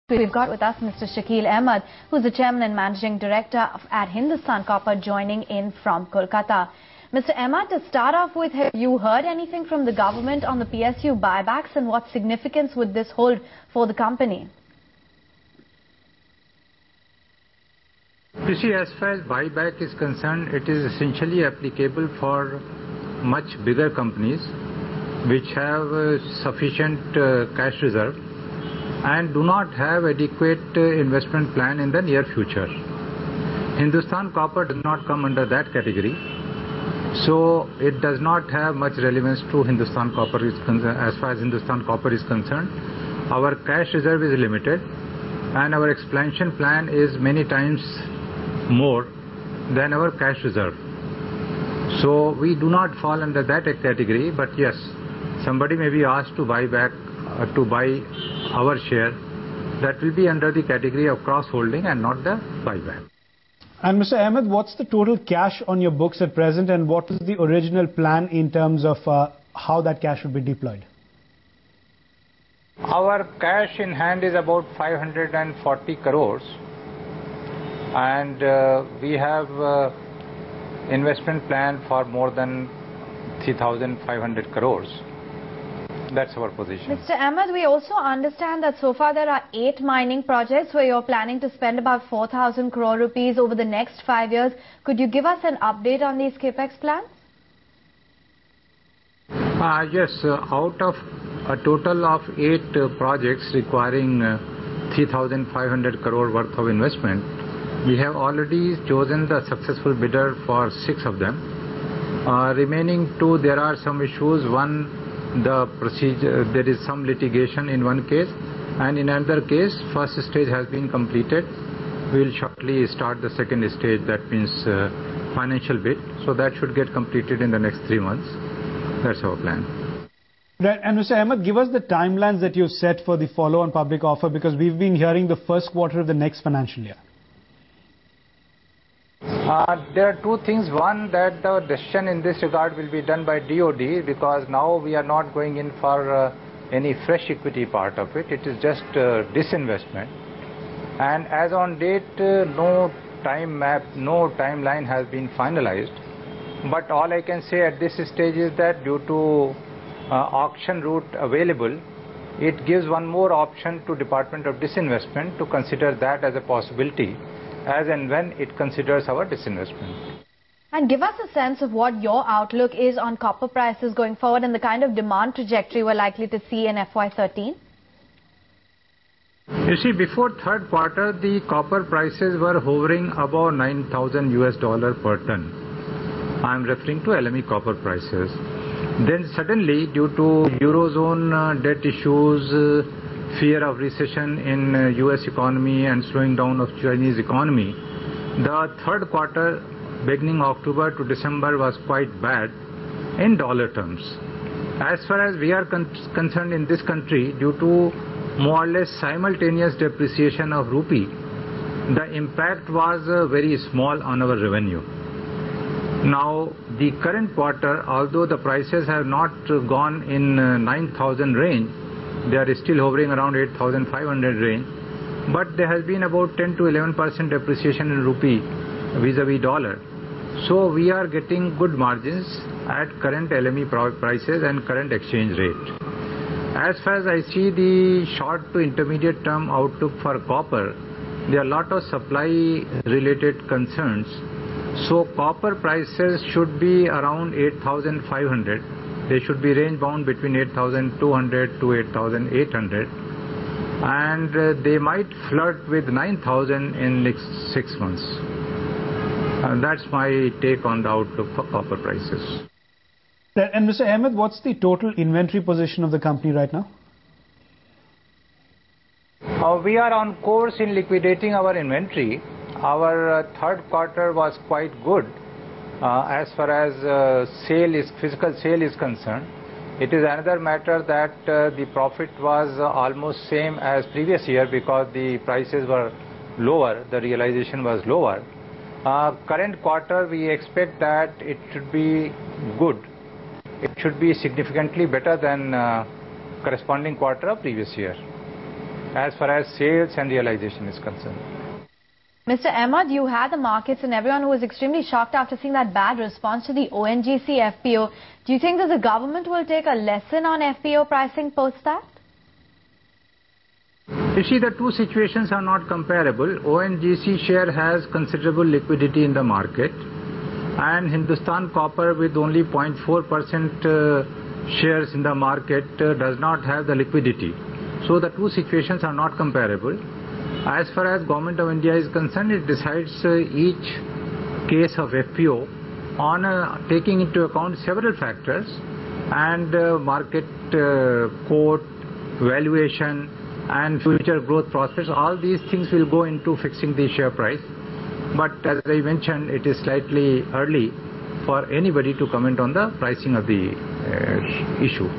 We've got with us Mr. Shakeel Ahmed, who's the Chairman and Managing Director at Hindustan Copper, joining in from Kolkata. Mr. Ahmed, to start off with, have you heard anything from the government on the PSU buybacks, and what significance would this hold for the company? You see, as far as buyback is concerned, it is essentially applicable for much bigger companies which have sufficient cash reserve and do not have adequate investment plan in the near future. Hindustan Copper does not come under that category, so it does not have much relevance to Hindustan Copper as far as Hindustan Copper is concerned. Our cash reserve is limited and our expansion plan is many times more than our cash reserve. So we do not fall under that category, but yes, somebody may be asked to buy back to buy our share. That will be under the category of cross-holding and not the buyback. And Mr. Ahmed, what's the total cash on your books at present, and what is the original plan in terms of how that cash will be deployed? Our cash in hand is about 540 crores and we have investment plan for more than 3,500 crores. That's our position. Mr. Ahmed, we also understand that so far there are 8 mining projects where you're planning to spend about 4,000 crore rupees over the next 5 years. Could you give us an update on these capex plans? Yes, out of a total of 8 projects requiring 3,500 crore worth of investment, we have already chosen the successful bidder for 6 of them. Remaining 2, there are some issues. One, the procedure, there is some litigation in one case, and in another case, first stage has been completed. We will shortly start the second stage, that means financial bid. So that should get completed in the next 3 months. That's our plan. Right. And Mr. Ahmed, give us the timelines that you've set for the follow-on public offer, because we've been hearing the first quarter of the next financial year. There are 2 things. One, that the decision in this regard will be done by DOD, because now we are not going in for any fresh equity part of it. It is just disinvestment. And as on date, no time map, no timeline has been finalized. But all I can say at this stage is that due to auction route available, it gives one more option to Department of Disinvestment to consider that as a possibility as and when it considers our disinvestment. And give us a sense of what your outlook is on copper prices going forward and the kind of demand trajectory we're likely to see in FY13. You see, before third quarter, the copper prices were hovering above $9,000 per ton. I am referring to LME copper prices. Then suddenly, due to Eurozone debt issues, fear of recession in US economy and slowing down of Chinese economy, the third quarter beginning October to December was quite bad in dollar terms. As far as we are concerned in this country, due to more or less simultaneous depreciation of rupee, the impact was very small on our revenue. Now the current quarter, although the prices have not gone in 9,000 range, they are still hovering around 8,500 range, but there has been about 10 to 11% depreciation in rupee vis-a-vis dollar. So we are getting good margins at current LME prices and current exchange rate. As far as I see the short to intermediate term outlook for copper, there are a lot of supply related concerns. So copper prices should be around 8,500. They should be range bound between 8,200 to 8,800, and they might flirt with 9,000 in next 6 months. And that's my take on the outlook for copper prices. And Mr. Ahmed, what's the total inventory position of the company right now? We are on course in liquidating our inventory. Our third quarter was quite good. As far as physical sale is concerned. It is another matter that the profit was almost same as previous year because the prices were lower, the realization was lower. Current quarter we expect that it should be good. It should be significantly better than corresponding quarter of previous year. as far as sales and realization is concerned. Mr. Ahmed, you had the markets and everyone who was extremely shocked after seeing that bad response to the ONGC FPO. Do you think that the government will take a lesson on FPO pricing post that? You see, the two situations are not comparable. ONGC share has considerable liquidity in the market, and Hindustan Copper, with only 0.4% shares in the market, does not have the liquidity. So the two situations are not comparable. As far as Government of India is concerned, it decides each case of FPO on taking into account several factors, and market quote, valuation, and future growth prospects. All these things will go into fixing the share price. But as I mentioned, it is slightly early for anybody to comment on the pricing of the issue.